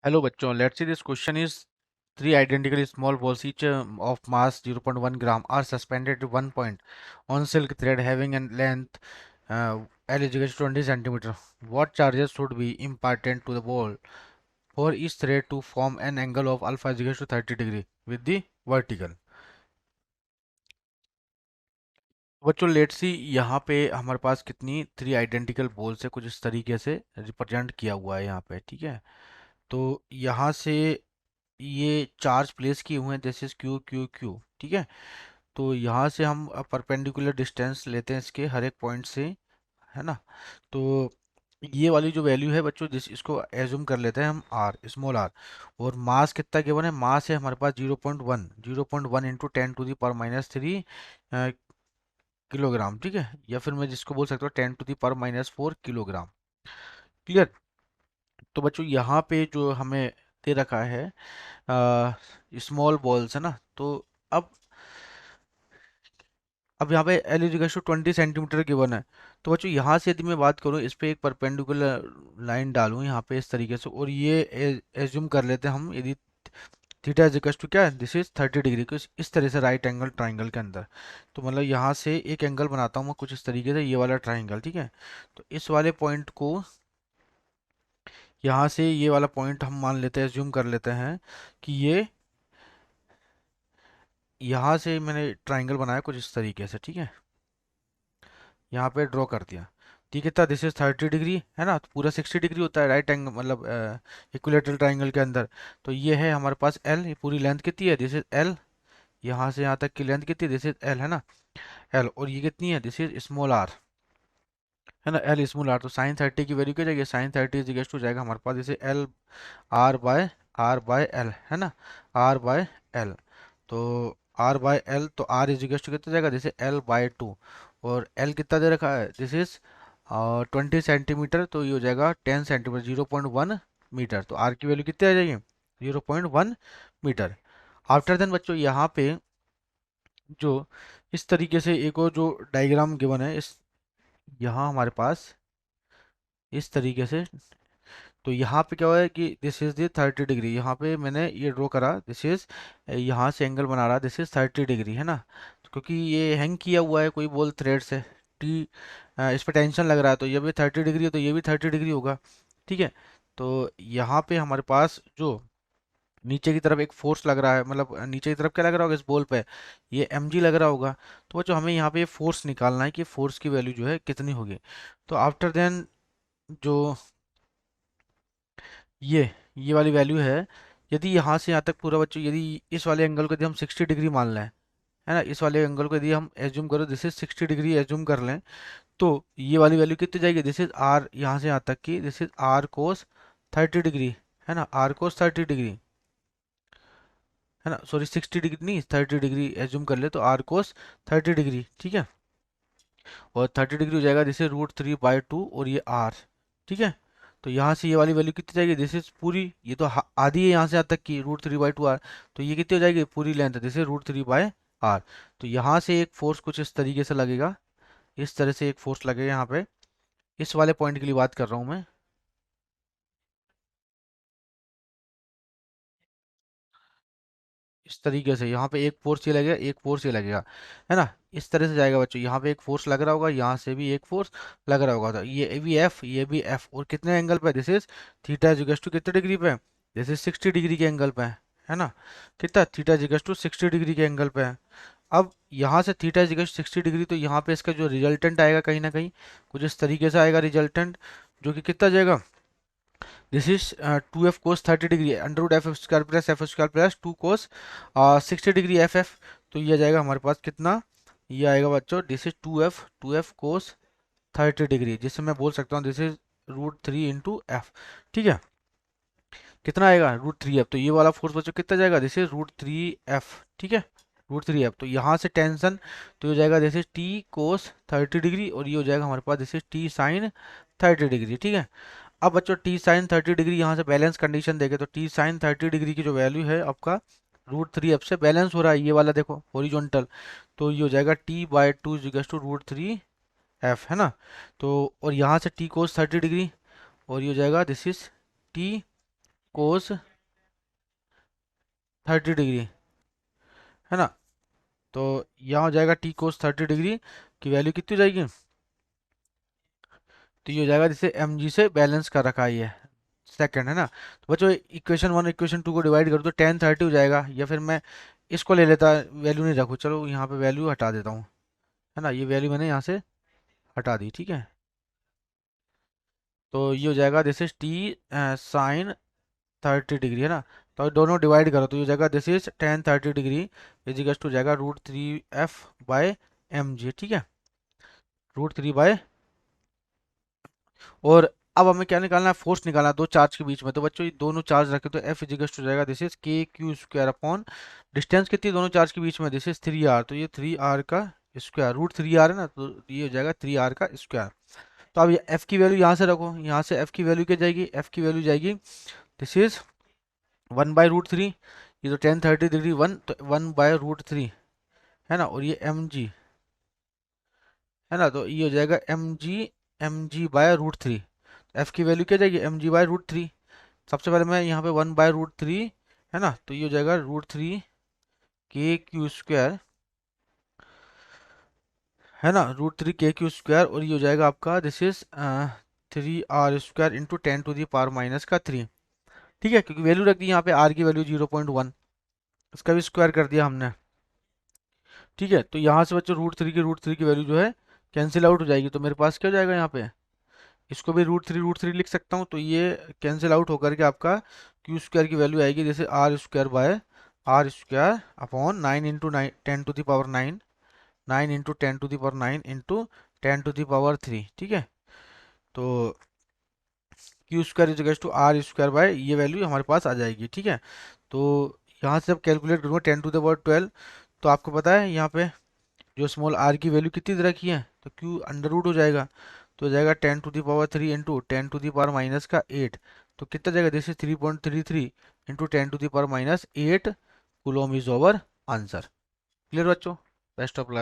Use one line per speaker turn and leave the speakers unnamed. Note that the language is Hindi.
Hello बच्चों, let's see this question is three identically small balls each of mass 0.1 gram are suspended at one point on silk thread having a length L is equal to 20 centimeter. What charges should be imparted to the ball for each thread to form an angle of alpha is equal to 30 degree with the vertical. बच्चों लेट्स सी यहाँ पे हमारे पास कितनी थ्री आइडेंटिकल बॉल्स है, कुछ इस तरीके से रिप्रेजेंट किया हुआ है यहाँ पे। ठीक है, तो यहाँ से ये चार्ज प्लेस किए हुए हैं, this is Q Q Q. ठीक है, तो यहाँ से हम परपेंडिकुलर डिस्टेंस लेते हैं इसके हर एक पॉइंट से, है ना। तो ये वाली जो वैल्यू है बच्चों, जिस इसको एज्यूम कर लेते हैं हम आर, स्मॉल आर। और मास कितना गिवन है, मास है हमारे पास 0.1, 0.1 इंटू 10⁻³ किलोग्राम। ठीक है, या फिर मैं जिसको बोल सकता हूँ 10⁻⁴ किलोग्राम। क्लियर। तो बच्चों यहाँ पे जो हमें दे रखा है स्मॉल बॉल्स, है ना। तो अब अब यहाँ पे एल इज 20 सेंटीमीटर गिवन है। तो बच्चों यहाँ से यदि मैं बात करूँ, इस पे एक परपेंडिकुलर लाइन डालूँ यहाँ पे इस तरीके से, और ये एज्यूम कर लेते हैं हम, यदि थीटा इज इक्वल टू क्या है, दिस इज 30 डिग्री, कुछ इस तरह से राइट एंगल ट्राइंगल के अंदर। तो मतलब यहाँ से एक एंगल बनाता हूँ मैं कुछ इस तरीके से, ये वाला ट्राइंगल। ठीक है, तो इस वाले पॉइंट को, यहाँ से ये वाला पॉइंट हम मान लेते हैं, एज्यूम कर लेते हैं कि ये यहाँ से मैंने ट्राइंगल बनाया कुछ इस तरीके से। ठीक है, यहाँ पे ड्रॉ कर दिया। ठीक है, था दिस इज 30 डिग्री, है ना। तो पूरा 60 डिग्री होता है राइट एंगल, मतलब इक्विलेटरल ट्राइंगल के अंदर। तो ये है हमारे पास एल, ये पूरी लेंथ कितनी है, दिस इज एल। यहाँ से यहाँ तक की लेंथ कितनी है, दिस इज एल, है ना, एल। और ये कितनी है, दिस इज स्मॉल आर, है ना, एल स्मॉल आर। तो साइन 30 की वैल्यू क्या जाएगी, साइन 30 इज इक्वल टू जाएगा हमारे पास जैसे एल आर बाय एल, है ना, आर बाय एल। तो आर बाय एल, तो आर इज इक्वल टू कितना जाएगा, जैसे L/2। और एल कितना दे रखा है, दिस इज 20 सेंटीमीटर, तो ये हो जाएगा 10 सेंटीमीटर, 0.1 मीटर। तो आर की वैल्यू कितनी आ जाएगी, 0.1 मीटर। आफ्टर देन बच्चों यहाँ पे जो इस तरीके से एक और जो डायग्राम गिवन है, इस यहाँ हमारे पास इस तरीके से। तो यहाँ पे क्या हुआ है कि दिस इज द 30 डिग्री, यहाँ पे मैंने ये ड्रॉ करा, दिस इज, यहाँ से एंगल बना रहा, दिस इज 30 डिग्री, है ना। तो क्योंकि ये हैंग किया हुआ है कोई बॉल थ्रेड से, टी इस पे टेंशन लग रहा है, तो ये भी 30 डिग्री है, तो ये भी 30 डिग्री होगा। ठीक है, तो यहाँ पे हमारे पास जो नीचे की तरफ एक फोर्स लग रहा है, मतलब नीचे की तरफ क्या लग रहा होगा इस बॉल पे, ये mg लग रहा होगा। तो जो हमें यहाँ पे फोर्स निकालना है कि फोर्स की वैल्यू जो है कितनी होगी। तो आफ्टर देन जो ये वाली वैल्यू है, यदि यहाँ से यहाँ तक पूरा बच्चों, यदि इस वाले एंगल को यदि हम 60 डिग्री मान लें, है ना, इस वाले एंगल को यदि हम एज्यूम करो, दिस इज 60 डिग्री एज्यूम कर लें, तो ये वाली वैल्यू कितनी जाएगी, दिस इज आर, यहाँ से यहाँ तक की, this is R cos 30 degree, है ना, आर कोस 30 डिग्री, है ना, सॉरी 60 डिग्री नहीं, 30 डिग्री एज्यूम कर ले, तो आर कोस 30 डिग्री। ठीक है, और 30 डिग्री हो जाएगा, दिस इज √3/2, और ये आर। ठीक है, तो यहाँ से ये वाली वैल्यू कितनी जाएगी, दिस इज पूरी, ये तो आधी है यहाँ से यहाँ तक की, √3/2 आर। तो ये कितनी हो जाएगी, पूरी लेंथ, दिस इज √3/r। तो यहाँ से एक फोर्स कुछ इस तरीके से लगेगा, इस तरह से एक फोर्स लगेगा यहाँ पे, इस वाले पॉइंट के लिए बात कर रहा हूँ मैं। इस तरीके से यहाँ पे एक फोर्स ये लगेगा, एक फोर्स ये लगेगा, है ना। इस तरह से जाएगा बच्चों, यहाँ पे एक फोर्स लग रहा होगा, यहाँ से भी एक फोर्स लग रहा होगा, तो ये भी एफ, ये भी एफ, और कितने एंगल पे, this is theta is to कितने डिग्री पे, दिस इज 60 डिग्री के एंगल पे है ना। कितना, थीटा इज टू 60 डिग्री के एंगल पे है। अब यहाँ से थीटा इज 60 डिग्री, तो यहाँ पे इसका जो रिजल्टेंट आएगा कहीं ना कहीं कुछ इस तरीके से आएगा रिजल्टेंट, जो कि कितना जाएगा, this is 2f cos 30 degree, √f² plus f² plus 2 cos 60 degree F. तो ये आ जाएगा हमारे पास कितना, ये आएगा बच्चों, this is 2f cos 30 degree, जिससे मैं बोल सकता हूँ दिस इज √3 × f। ठीक है, कितना आएगा, √3f। तो ये वाला फोर्स बच्चों कितना जाएगा, दिस इज √3f। ठीक है, √3f। तो यहाँ से टेंशन, तो ये हो जाएगा this is t cos 30 degree, और ये हो जाएगा हमारे पास this is t sin 30 degree. ठीक है, अब बच्चों टी साइन 30 डिग्री यहाँ से बैलेंस कंडीशन देखे, तो टी साइन 30 डिग्री की जो वैल्यू है आपका √3f से बैलेंस हो रहा है, ये वाला देखो हॉरिजॉन्टल। तो ये हो जाएगा t/2 टू √3f, है ना। तो और यहाँ से टी कोस 30 डिग्री, और ये हो जाएगा this is T cos 30 degree, है ना। तो यहाँ हो जाएगा टी कोस 30 डिग्री की वैल्यू कितनी हो जाएगी, तो ये हो जाएगा जिसे एम जी से बैलेंस कर रखा है ये सेकंड, है ना। तो बच्चों इक्वेशन 1 इक्वेशन 2 को डिवाइड कर दो, 10 30 हो जाएगा, या फिर मैं इसको ले लेता, वैल्यू नहीं रखूँ, चलो यहाँ पे वैल्यू हटा देता हूँ, है ना। ये वैल्यू मैंने यहाँ से हटा दी, ठीक है। तो ये हो जाएगा this is T sine 30 degree, है ना। तो दोनों डिवाइड करो तो ये हो जाएगा this is 10 30 degree equals to जाएगा √3f/mg, ठीक है, √3 बाय। और अब हमें क्या निकालना है, फोर्स निकालना है दो चार्ज के बीच में। तो बच्चों ये दोनों चार्ज रखे तो एफ इजिकल्स टू जाएगा दिस इज के क्यू स्क्वायर अपॉन डिस्टेंस कितनी है दोनों चार्ज के बीच में, दिस इज 3r, तो ये 3r का स्क्वायर, √3r है ना, तो ये हो जाएगा 3r का स्क्वायर। तो अब ये एफ की वैल्यू यहाँ से रखो, यहाँ से एफ की वैल्यू क्या जाएगी, एफ की वैल्यू जाएगी दिस इज 1/√3, ये तो 10 30 डिग्री 1, तो 1/√3, है ना। और ये एम जी, है ना, तो ये हो जाएगा एम जी बाय √3। एफ की वैल्यू क्या जाएगी, mg/√3। सबसे पहले मैं यहाँ पे 1/√3, है ना, तो ये हो जाएगा √3 k/क्यू स्क्वायर, है ना, √3 k/क्यू स्क्वायर। और ये हो जाएगा आपका दिस इज 3r² इंटू 10⁻³ ठीक है, क्योंकि वैल्यू रख दी यहाँ पे r की वैल्यू 0.1, इसका भी स्क्वायर कर दिया हमने, ठीक है। तो यहाँ से बच्चों √3 की वैल्यू जो है कैंसिल आउट हो जाएगी, तो मेरे पास क्या हो जाएगा यहाँ पे, इसको भी √3 लिख सकता हूँ, तो ये कैंसिल आउट होकर के आपका क्यू स्क्वायर की वैल्यू आएगी जैसे r² अपॉन 9 × 10⁻9 9 × 10⁻9 इंटू 10⁻3, ठीक है। तो Q² = R², ये वैल्यू हमारे पास आ जाएगी, ठीक है। तो यहाँ से जब कैलकुलेट करूँगा 10⁻12, तो आपको पता है यहाँ पे जो स्मॉल r की वैल्यू कितनी दे रखी है, तो q अंडर रूट हो जाएगा, तो हो जाएगा 10⁻³ इंटू 10⁻⁻8, तो कितना जाएगा, this is 3.33 into 10⁻⁻8 coulomb is over answer. Clear बच्चों, बेस्ट ऑफ लक।